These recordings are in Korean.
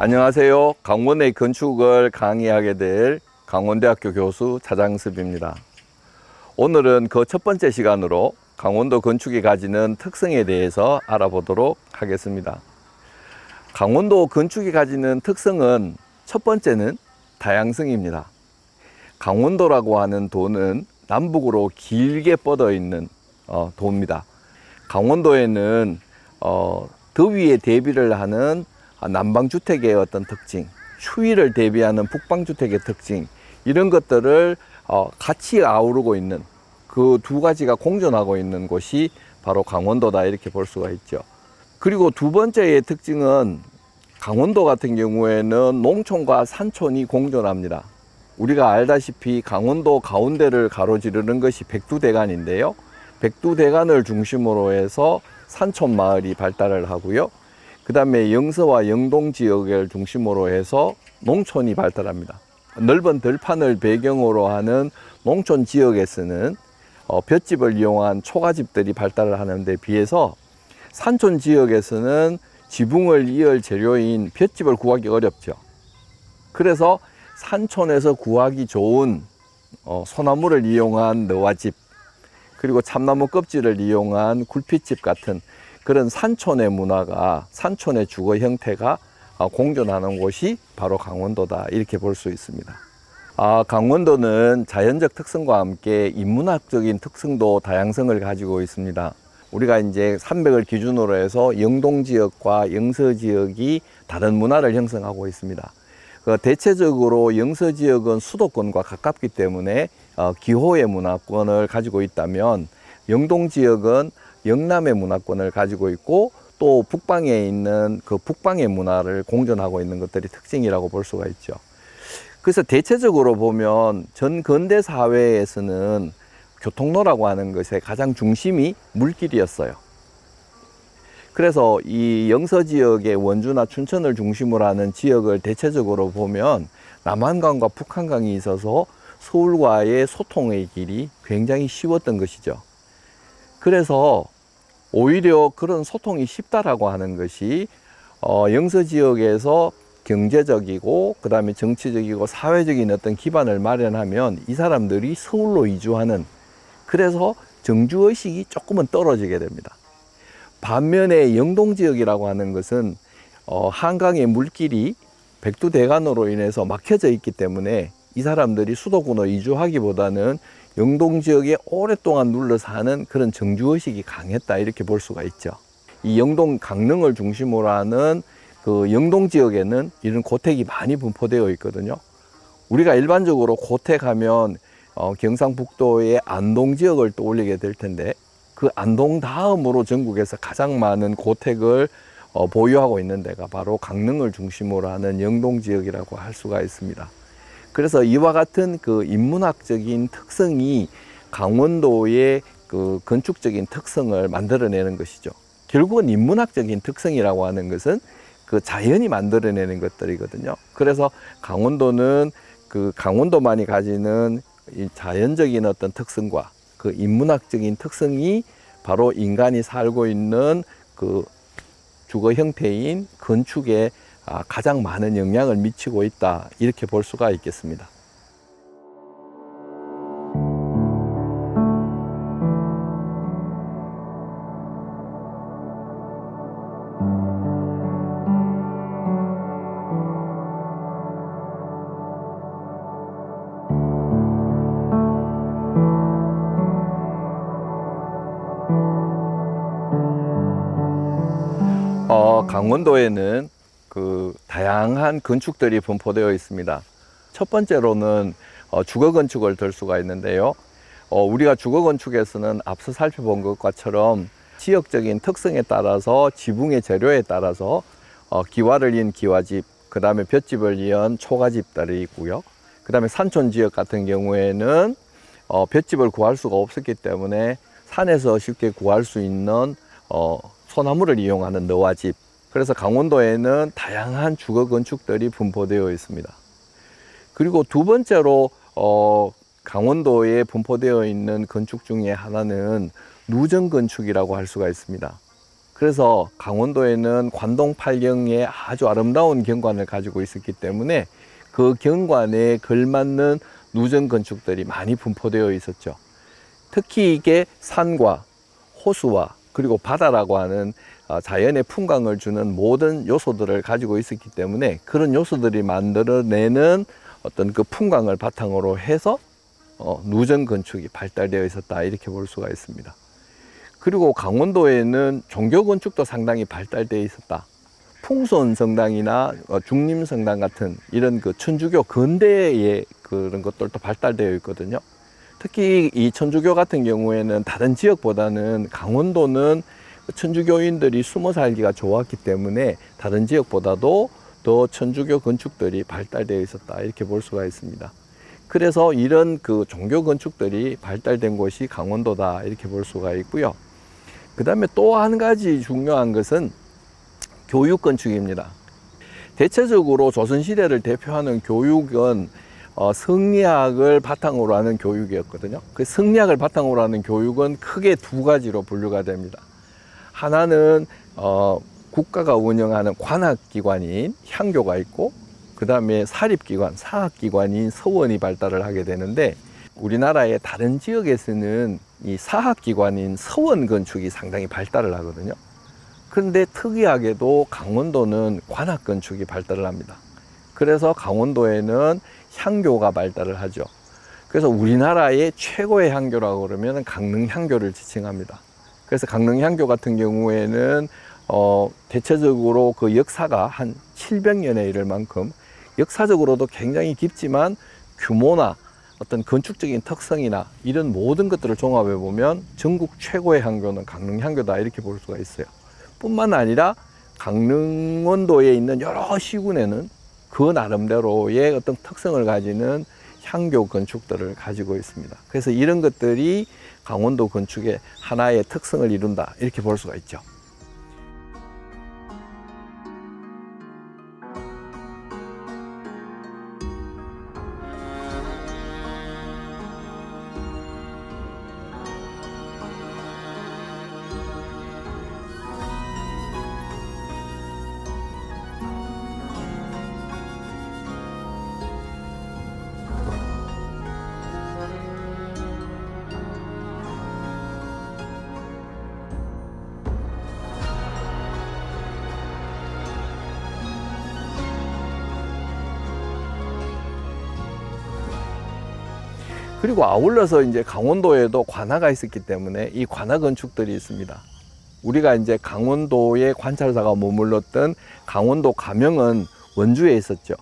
안녕하세요. 강원의 건축을 강의하게 될 강원대학교 교수 차장섭입니다. 오늘은 그 첫 번째 시간으로 강원도 건축이 가지는 특성에 대해서 알아보도록 하겠습니다. 강원도 건축이 가지는 특성은 첫 번째는 다양성입니다. 강원도라고 하는 도는 남북으로 길게 뻗어 있는 도입니다. 강원도에는 더위에 대비를 하는 난방주택의 어떤 특징, 추위를 대비하는 북방주택의 특징, 이런 것들을 같이 아우르고 있는 그 두 가지가 공존하고 있는 곳이 바로 강원도다, 이렇게 볼 수가 있죠. 그리고 두 번째의 특징은 강원도 같은 경우에는 농촌과 산촌이 공존합니다. 우리가 알다시피 강원도 가운데를 가로지르는 것이 백두대간인데요. 백두대간을 중심으로 해서 산촌 마을이 발달을 하고요. 그 다음에 영서와 영동 지역을 중심으로 해서 농촌이 발달합니다. 넓은 들판을 배경으로 하는 농촌 지역에서는 볏집을 이용한 초가집들이 발달을 하는 데 비해서 산촌 지역에서는 지붕을 이을 재료인 볏집을 구하기 어렵죠. 그래서 산촌에서 구하기 좋은 소나무를 이용한 너와집, 그리고 참나무 껍질을 이용한 굴핏집 같은 그런 산촌의 문화가, 산촌의 주거 형태가 공존하는 곳이 바로 강원도다, 이렇게 볼 수 있습니다. 강원도는 자연적 특성과 함께 인문학적인 특성도 다양성을 가지고 있습니다. 우리가 이제 산맥을 기준으로 해서 영동 지역과 영서 지역이 다른 문화를 형성하고 있습니다. 대체적으로 영서 지역은 수도권과 가깝기 때문에 기호의 문화권을 가지고 있다면, 영동 지역은 영남의 문화권을 가지고 있고, 또 북방에 있는 그 북방의 문화를 공존하고 있는 것들이 특징이라고 볼 수가 있죠. 그래서 대체적으로 보면 전 근대 사회에서는 교통로라고 하는 것의 가장 중심이 물길이었어요. 그래서 이 영서 지역의 원주나 춘천을 중심으로 하는 지역을 대체적으로 보면 남한강과 북한강이 있어서 서울과의 소통의 길이 굉장히 쉬웠던 것이죠. 그래서 오히려 그런 소통이 쉽다라고 하는 것이 영서 지역에서 경제적이고 그 다음에 정치적이고 사회적인 어떤 기반을 마련하면 이 사람들이 서울로 이주하는, 그래서 정주의식이 조금은 떨어지게 됩니다. 반면에 영동 지역이라고 하는 것은 한강의 물길이 백두대간으로 인해서 막혀져 있기 때문에 이 사람들이 수도권으로 이주하기보다는 영동 지역에 오랫동안 눌러 사는 그런 정주의식이 강했다, 이렇게 볼 수가 있죠. 이 영동 강릉을 중심으로 하는 그 영동 지역에는 이런 고택이 많이 분포되어 있거든요. 우리가 일반적으로 고택 하면 경상북도의 안동 지역을 떠올리게 될 텐데, 그 안동 다음으로 전국에서 가장 많은 고택을 보유하고 있는 데가 바로 강릉을 중심으로 하는 영동 지역이라고 할 수가 있습니다. 그래서 이와 같은 그 인문학적인 특성이 강원도의 그 건축적인 특성을 만들어내는 것이죠. 결국은 인문학적인 특성이라고 하는 것은 그 자연이 만들어내는 것들이거든요. 그래서 강원도는 그 강원도만이 가지는 이 자연적인 어떤 특성과 그 인문학적인 특성이 바로 인간이 살고 있는 그 주거 형태인 건축에 가장 많은 영향을 미치고 있다, 이렇게 볼 수가 있겠습니다. 강원도에는 그 다양한 건축들이 분포되어 있습니다. 첫 번째로는 주거 건축을 들 수가 있는데요. 우리가 주거 건축에서는 앞서 살펴본 것과처럼 지역적인 특성에 따라서 지붕의 재료에 따라서 기와를 이은 기와집, 그 다음에 볏집을 이은 초가집들이 있고요. 그 다음에 산촌 지역 같은 경우에는 볏집을 구할 수가 없었기 때문에 산에서 쉽게 구할 수 있는 소나무를 이용하는 너와집, 그래서 강원도에는 다양한 주거 건축들이 분포되어 있습니다. 그리고 두 번째로 강원도에 분포되어 있는 건축 중에 하나는 누정 건축이라고 할 수가 있습니다. 그래서 강원도에는 관동팔경의 아주 아름다운 경관을 가지고 있었기 때문에 그 경관에 걸맞는 누전 건축들이 많이 분포되어 있었죠. 특히 이게 산과 호수와 그리고 바다라고 하는 자연의 풍광을 주는 모든 요소들을 가지고 있었기 때문에 그런 요소들이 만들어내는 어떤 그 풍광을 바탕으로 해서 누전 건축이 발달되어 있었다, 이렇게 볼 수가 있습니다. 그리고 강원도에는 종교 건축도 상당히 발달되어 있었다. 풍선성당이나 중림성당 같은 이런 그 천주교 근대의 그런 것들도 발달되어 있거든요. 특히 이 천주교 같은 경우에는 다른 지역보다는 강원도는 천주교인들이 숨어 살기가 좋았기 때문에 다른 지역보다도 더 천주교 건축들이 발달되어 있었다, 이렇게 볼 수가 있습니다. 그래서 이런 그 종교 건축들이 발달된 곳이 강원도다, 이렇게 볼 수가 있고요. 그 다음에 또 한 가지 중요한 것은 교육 건축입니다. 대체적으로 조선시대를 대표하는 교육은 성리학을 바탕으로 하는 교육이었거든요. 그 성리학을 바탕으로 하는 교육은 크게 두 가지로 분류가 됩니다. 하나는 국가가 운영하는 관학기관인 향교가 있고, 그 다음에 사립기관, 사학기관인 서원이 발달을 하게 되는데, 우리나라의 다른 지역에서는 이 사학기관인 서원 건축이 상당히 발달을 하거든요. 그런데 특이하게도 강원도는 관악 건축이 발달을 합니다. 그래서 강원도에는 향교가 발달을 하죠. 그래서 우리나라의 최고의 향교라고 그러면 강릉 향교를 지칭합니다. 그래서 강릉 향교 같은 경우에는 대체적으로 그 역사가 한 700년에 이를 만큼 역사적으로도 굉장히 깊지만 규모나 어떤 건축적인 특성이나 이런 모든 것들을 종합해 보면 전국 최고의 향교는 강릉 향교다, 이렇게 볼 수가 있어요. 뿐만 아니라 강릉원도에 있는 여러 시군에는 그 나름대로의 어떤 특성을 가지는 향교 건축들을 가지고 있습니다. 그래서 이런 것들이 강원도 건축의 하나의 특성을 이룬다, 이렇게 볼 수가 있죠. 그리고 아울러서 이제 강원도에도 관아가 있었기 때문에 이 관아 건축들이 있습니다. 우리가 이제 강원도의 관찰사가 머물렀던 강원도 가명은 원주에 있었죠.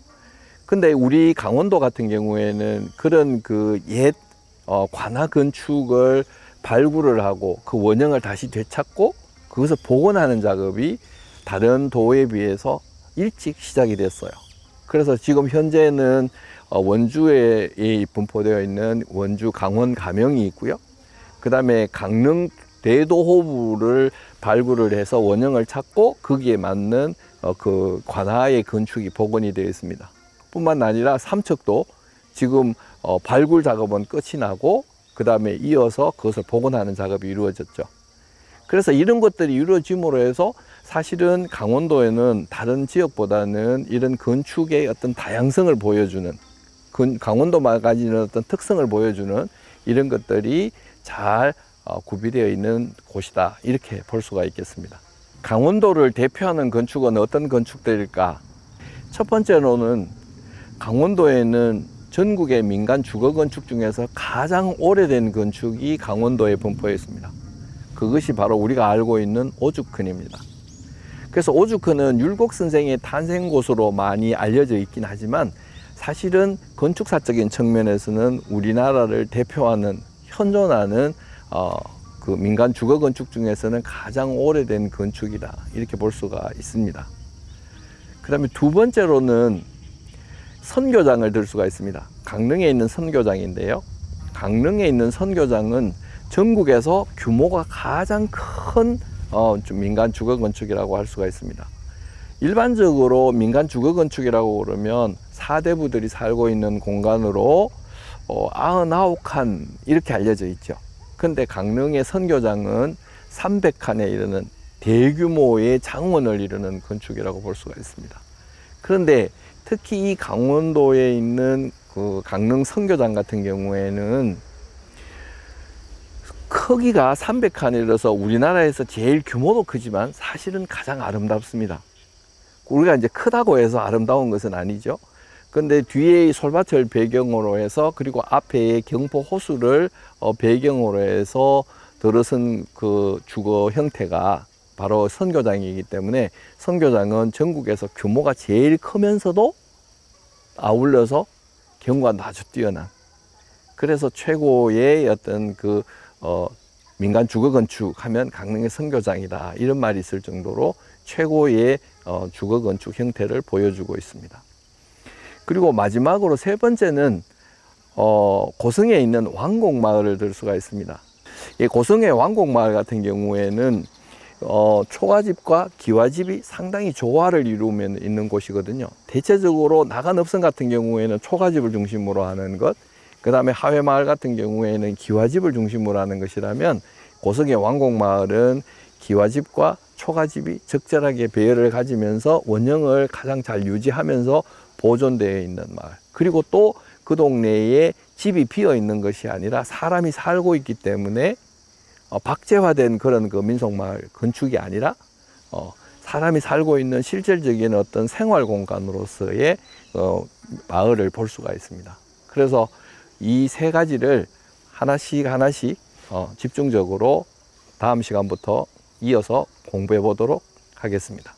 근데 우리 강원도 같은 경우에는 그런 그 옛 관아 건축을 발굴을 하고 그 원형을 다시 되찾고 그것을 복원하는 작업이 다른 도에 비해서 일찍 시작이 됐어요. 그래서 지금 현재는 원주에 분포되어 있는 원주 강원 가명이 있고요. 그 다음에 강릉 대도호부를 발굴을 해서 원형을 찾고 거기에 맞는 그 관아의 건축이 복원이 되어 있습니다. 뿐만 아니라 삼척도 지금 발굴 작업은 끝이 나고 그 다음에 이어서 그것을 복원하는 작업이 이루어졌죠. 그래서 이런 것들이 이루어짐으로 해서 사실은 강원도에는 다른 지역보다는 이런 건축의 어떤 다양성을 보여주는, 강원도만 가지는 어떤 특성을 보여주는 이런 것들이 잘 구비되어 있는 곳이다, 이렇게 볼 수가 있겠습니다. 강원도를 대표하는 건축은 어떤 건축들일까? 첫 번째로는 강원도에는 전국의 민간 주거 건축 중에서 가장 오래된 건축이 강원도에 분포해 있습니다. 그것이 바로 우리가 알고 있는 오죽헌입니다. 그래서 오죽헌은 율곡선생의 탄생곳으로 많이 알려져 있긴 하지만 사실은 건축사적인 측면에서는 우리나라를 대표하는, 현존하는 그 민간 주거 건축 중에서는 가장 오래된 건축이다, 이렇게 볼 수가 있습니다. 그 다음에 두 번째로는 선교장을 들 수가 있습니다. 강릉에 있는 선교장인데요. 강릉에 있는 선교장은 전국에서 규모가 가장 큰 민간 주거 건축이라고 할 수가 있습니다. 일반적으로 민간 주거 건축이라고 그러면 사대부들이 살고 있는 공간으로 99칸 이렇게 알려져 있죠. 근데 강릉의 선교장은 300칸에 이르는 대규모의 장원을 이루는 건축이라고 볼 수가 있습니다. 그런데 특히 이 강원도에 있는 그 강릉 선교장 같은 경우에는 크기가 300칸이라서 우리나라에서 제일 규모도 크지만 사실은 가장 아름답습니다. 우리가 이제 크다고 해서 아름다운 것은 아니죠. 근데 뒤에 솔밭을 배경으로 해서 그리고 앞에 경포 호수를 배경으로 해서 들어선 그 주거 형태가 바로 선교장이기 때문에 선교장은 전국에서 규모가 제일 크면서도 아울러서 경관도 아주 뛰어난, 그래서 최고의 어떤 그 민간 주거 건축하면 강릉의 선교장이다 이런 말이 있을 정도로 최고의 주거 건축 형태를 보여주고 있습니다. 그리고 마지막으로 세 번째는 고성에 있는 왕곡마을을 들 수가 있습니다. 이 고성의 왕곡마을 같은 경우에는 초가집과 기와집이 상당히 조화를 이루면 있는 곳이거든요. 대체적으로 나간읍성 같은 경우에는 초가집을 중심으로 하는 것, 그 다음에 하회마을 같은 경우에는 기와집을 중심으로 하는 것이라면 고성의 왕곡마을은 기와집과 초가집이 적절하게 배열을 가지면서 원형을 가장 잘 유지하면서 보존되어 있는 마을, 그리고 또 그 동네에 집이 비어 있는 것이 아니라 사람이 살고 있기 때문에 박제화된 그런 그 민속마을 건축이 아니라 사람이 살고 있는 실질적인 어떤 생활 공간으로서의 마을을 볼 수가 있습니다. 그래서 이 세 가지를 하나씩 집중적으로 다음 시간부터 이어서 공부해 보도록 하겠습니다.